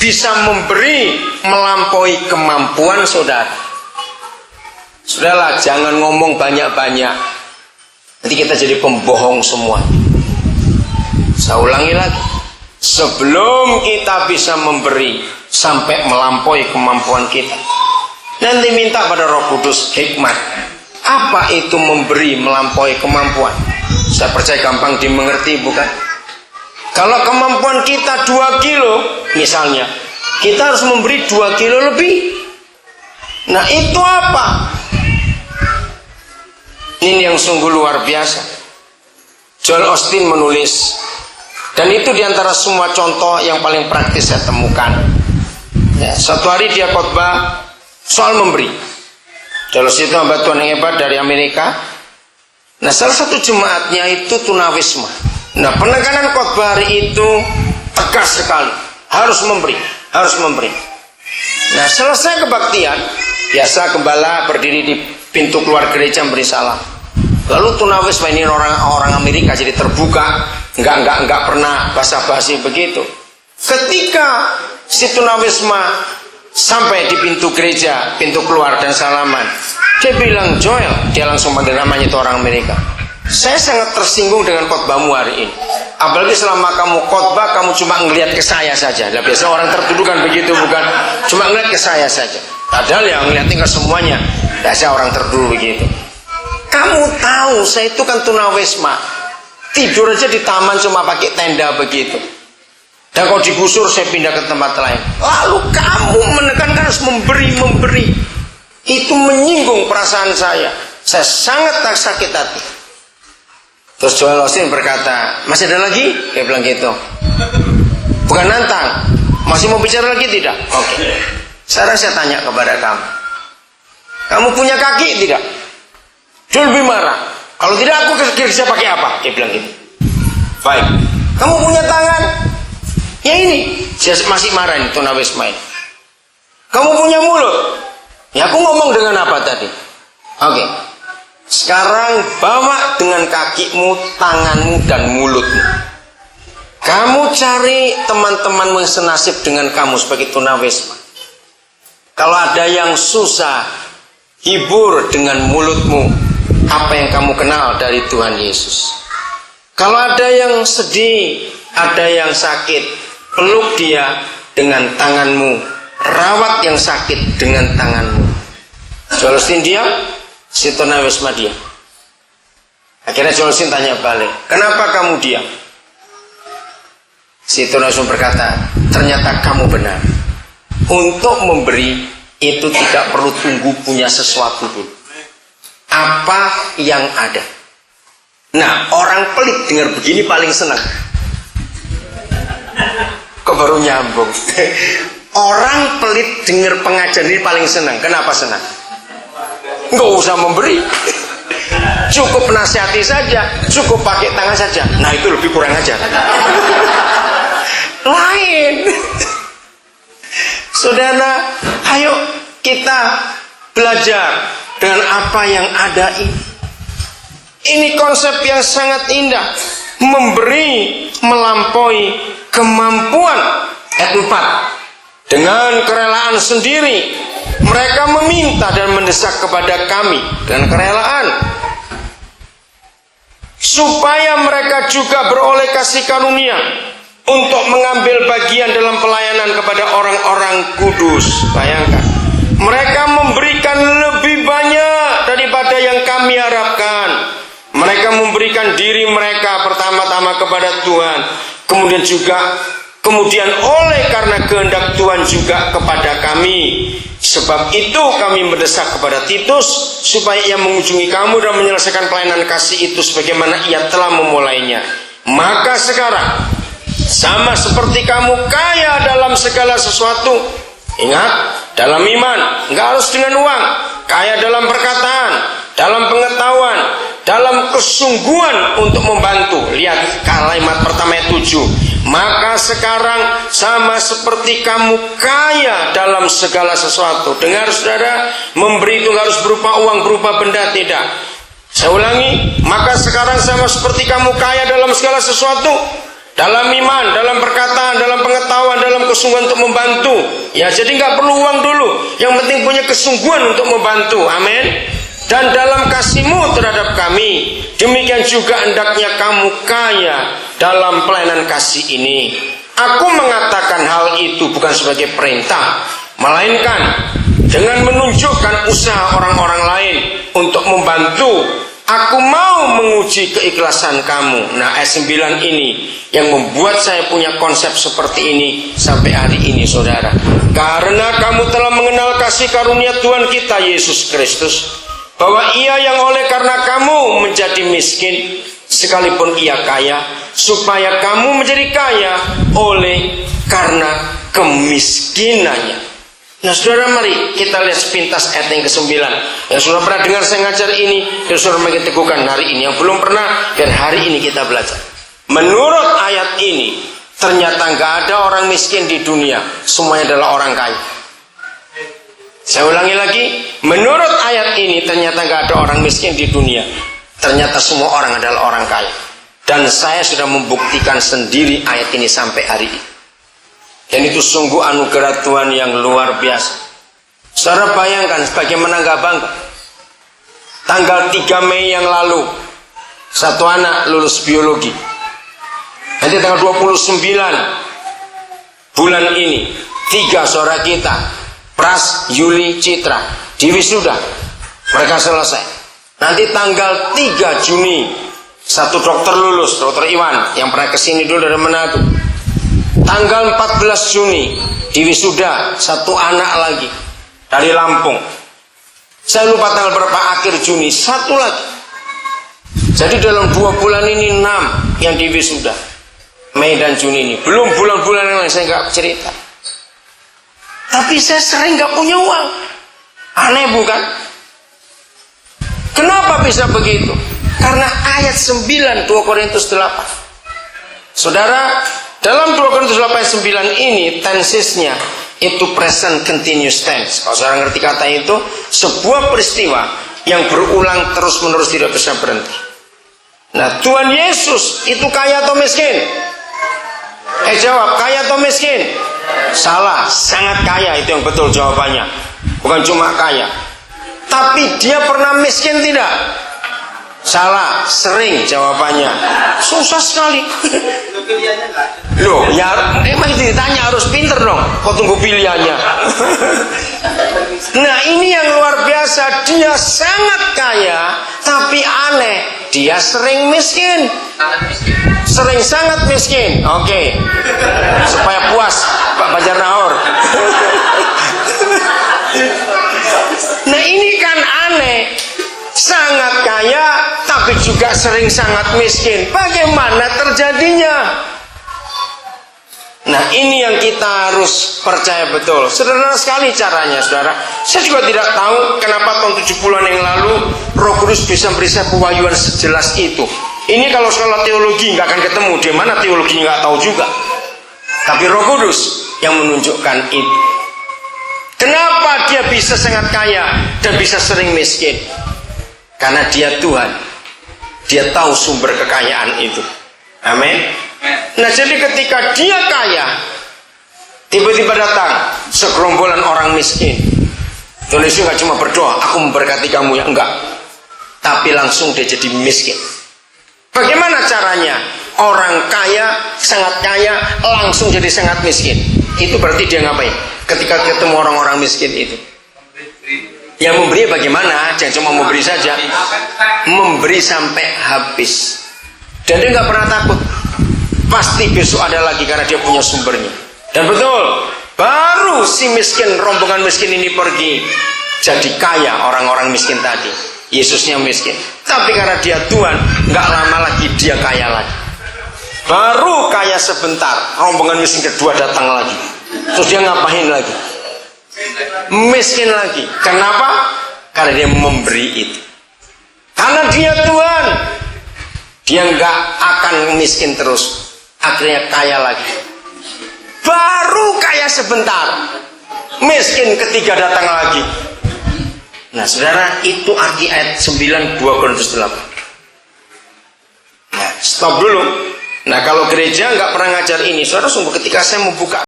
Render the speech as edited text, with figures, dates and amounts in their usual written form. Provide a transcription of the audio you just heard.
bisa memberi melampaui kemampuan saudara. Sudahlah, jangan ngomong banyak-banyak. Nanti kita jadi pembohong semua. Saya ulangi lagi. Sebelum kita bisa memberi sampai melampaui kemampuan kita, nanti minta pada Roh Kudus hikmat. Apa itu memberi melampaui kemampuan? Saya percaya gampang dimengerti, bukan? Kalau kemampuan kita 2 kilo misalnya, kita harus memberi 2 kilo lebih. Nah itu apa? Ini yang sungguh luar biasa. Joel Osteen menulis, dan itu diantara semua contoh yang paling praktis saya temukan. Ya, suatu hari dia khotbah soal memberi. Joel Osteen itu hamba Tuhan yang hebat dari Amerika. Nah salah satu jemaatnya itu tunawisma. Nah penekanan khotbah hari itu tegas sekali, harus memberi, harus memberi. Nah selesai kebaktian, biasa gembala berdiri di pintu keluar gereja memberi salam. Lalu tunawisma ini orang Amerika jadi terbuka, enggak pernah basa-basi begitu. Ketika si tunawisma sampai di pintu gereja, pintu keluar dan salaman, dia bilang, Joel, dia langsung panggil namanya itu orang Amerika. Saya sangat tersinggung dengan khotbahmu hari ini. Apalagi selama kamu khotbah, kamu cuma ngelihat ke saya saja. Nah, biasa orang tertuduh kan begitu, bukan? Cuma ngelihat ke saya saja. Padahal yang ngeliatin ke semuanya. Biasa orang tertuduh begitu. Kamu tahu, saya itu kan tunawisma. Tidur aja di taman cuma pakai tenda begitu. Dan kalau digusur saya pindah ke tempat lain. Lalu kamu menekankan harus memberi. Itu menyinggung perasaan saya. Saya sangat tak sakit hati. Terus Joel Osteen berkata, masih ada lagi? Dia bilang gitu. Bukan nantang. Masih mau bicara lagi tidak? Oke. Sekarang saya tanya kepada kamu. Kamu punya kaki tidak? Dia lebih marah. Kalau tidak aku kerja pakai apa? Dia bilang gitu. Baik. Kamu punya tangan? Ya ini. Dia masih marah ini tunawisma ini. Kamu punya mulut? Ya aku ngomong dengan apa tadi? Oke. Sekarang bawa dengan kakimu, tanganmu, dan mulutmu. Kamu cari teman-temanmu yang senasib dengan kamu sebagai tunawisma. Kalau ada yang susah, hibur dengan mulutmu apa yang kamu kenal dari Tuhan Yesus. Kalau ada yang sedih, ada yang sakit, peluk dia dengan tanganmu. Rawat yang sakit dengan tanganmu. Joel Osteen diam, si tunawisma diam. Akhirnya Joel Osteen tanya balik, kenapa kamu diam? Si tunawisma berkata, ternyata kamu benar. Untuk memberi itu tidak perlu tunggu punya sesuatu dulu. Apa yang ada. Nah, orang pelit dengar begini paling senang. Kok baru nyambung? Orang pelit dengar pengajaran ini paling senang. Kenapa senang? Nggak usah memberi. Cukup nasihati saja, cukup pakai tangan saja. Nah itu lebih kurang ajar. Lain. Saudara, ayo kita belajar dengan apa yang ada ini. Ini konsep yang sangat indah. Memberi melampaui kemampuan. Ayat 4. Dengan kerelaan sendiri mereka meminta dan mendesak kepada kami dengan kerelaan supaya mereka juga beroleh kasih karunia untuk mengambil bagian dalam pelayanan kepada orang-orang kudus. Bayangkan, mereka memberikan lebih banyak daripada yang kami harapkan. Mereka memberikan diri mereka pertama-tama kepada Tuhan, kemudian oleh karena kehendak Tuhan juga kepada kami. Sebab itu kami mendesak kepada Titus supaya ia mengunjungi kamu dan menyelesaikan pelayanan kasih itu sebagaimana ia telah memulainya. Maka sekarang sama seperti kamu kaya dalam segala sesuatu. Ingat, dalam iman, enggak harus dengan uang. Kaya dalam perkataan, dalam pengetahuan, dalam kesungguhan untuk membantu. Lihat kalimat pertama ayat 7. Maka sekarang sama seperti kamu kaya dalam segala sesuatu. Dengar saudara, memberi itu harus berupa uang, berupa benda, tidak. Saya ulangi, maka sekarang sama seperti kamu kaya dalam segala sesuatu. dalam iman, dalam perkataan, dalam pengetahuan, dalam kesungguhan untuk membantu. Ya, jadi nggak perlu uang dulu. Yang penting punya kesungguhan untuk membantu. Amin. Dan dalam kasihmu terhadap kami, demikian juga hendaknya kamu kaya dalam pelayanan kasih ini. Aku mengatakan hal itu bukan sebagai perintah, melainkan dengan menunjukkan usaha orang-orang lain untuk membantu. Aku mau menguji keikhlasan kamu. Nah, ayat 9 ini yang membuat saya punya konsep seperti ini sampai hari ini, saudara. Karena kamu telah mengenal kasih karunia Tuhan kita Yesus Kristus, bahwa ia yang oleh karena kamu menjadi miskin, sekalipun ia kaya, supaya kamu menjadi kaya oleh karena kemiskinannya. Nah, saudara, mari kita lihat sepintas ayat yang ke-9. Yang sudah pernah dengar saya ngajar ini, yang sudah makin teguhkan hari ini. Yang belum pernah, dan hari ini kita belajar. Menurut ayat ini, ternyata nggak ada orang miskin di dunia. Semuanya adalah orang kaya. Saya ulangi lagi, menurut ayat ini ternyata nggak ada orang miskin di dunia. Ternyata semua orang adalah orang kaya. Dan saya sudah membuktikan sendiri ayat ini sampai hari ini. Dan itu sungguh anugerah Tuhan yang luar biasa. Saudara bayangkan bagaimana nggak bangga. Tanggal 3 Mei yang lalu, satu anak lulus biologi. Nanti tanggal 29 bulan ini, 3 saudara kita, Pras, Yuli, Citra, di wisuda. Mereka selesai. Nanti tanggal 3 Juni, satu dokter lulus, Dokter Iwan, yang pernah kesini dulu dari Manado. Tanggal 14 Juni di wisuda satu anak lagi dari Lampung. Saya lupa tanggal berapa, akhir Juni satu lagi. Jadi dalam 2 bulan ini 6 yang di wisuda, Mei dan Juni ini. Belum bulan-bulan yang lain, saya nggak cerita. Tapi saya sering nggak punya uang. Aneh bukan? Kenapa bisa begitu? Karena ayat 9 2 Korintus 8. Saudara, dalam 2 Korintus 8:9 ini tensesnya itu present continuous tense. Kalau saudara ngerti kata itu, sebuah peristiwa yang berulang terus-menerus tidak bisa berhenti. Nah, Tuhan Yesus itu kaya atau miskin? Jawab, kaya atau miskin? Salah, sangat kaya, itu yang betul jawabannya. Bukan cuma kaya. Tapi dia pernah miskin tidak? Salah, sering jawabannya. Susah sekali. Loh, ya emang ditanya harus pinter dong. Kok tunggu pilihannya? Nah, ini yang luar biasa. Dia sangat kaya, tapi aneh, dia sering miskin. Sering sangat miskin. Oke. Supaya puas Pak Bajar Nahor. Nah, ini kan aneh. Sangat kaya tapi juga sering sangat miskin. Bagaimana terjadinya? Nah, ini yang kita harus percaya betul. Sederhana sekali caranya, saudara. Saya juga tidak tahu kenapa tahun 70-an yang lalu Roh Kudus bisa beri saya pewahyuan sejelas itu. Ini kalau sekolah teologi nggak akan ketemu. Di mana teologinya nggak tahu juga. Tapi Roh Kudus yang menunjukkan itu. Kenapa dia bisa sangat kaya dan bisa sering miskin? Karena dia Tuhan. Dia tahu sumber kekayaan itu. Amin. Nah, jadi ketika dia kaya, tiba-tiba datang segerombolan orang miskin. Tuhan Yesus gak cuma berdoa, aku memberkati kamu, ya enggak. Tapi langsung dia jadi miskin. Bagaimana caranya? Orang kaya, sangat kaya, langsung jadi sangat miskin. Itu berarti dia ngapain? Ketika ketemu orang-orang miskin itu, yang memberi bagaimana? Jangan cuma memberi saja, memberi sampai habis. Dan dia nggak pernah takut. Pasti besok ada lagi karena dia punya sumbernya. Dan betul, baru si miskin, rombongan miskin ini pergi, jadi kaya orang-orang miskin tadi. Yesusnya miskin, tapi karena dia Tuhan, nggak lama lagi dia kaya lagi. Baru kaya sebentar, rombongan miskin kedua datang lagi. Terus dia ngapain lagi? Miskin lagi. Kenapa? Karena dia memberi itu. Karena dia Tuhan, dia nggak akan miskin terus. Akhirnya kaya lagi. Baru kaya sebentar, miskin ketiga datang lagi. Nah, saudara, itu arti ayat 9 2 Korintus 8. Nah, stop dulu. Nah kalau gereja nggak pernah ngajar ini, saudara sungguh ketika saya membuka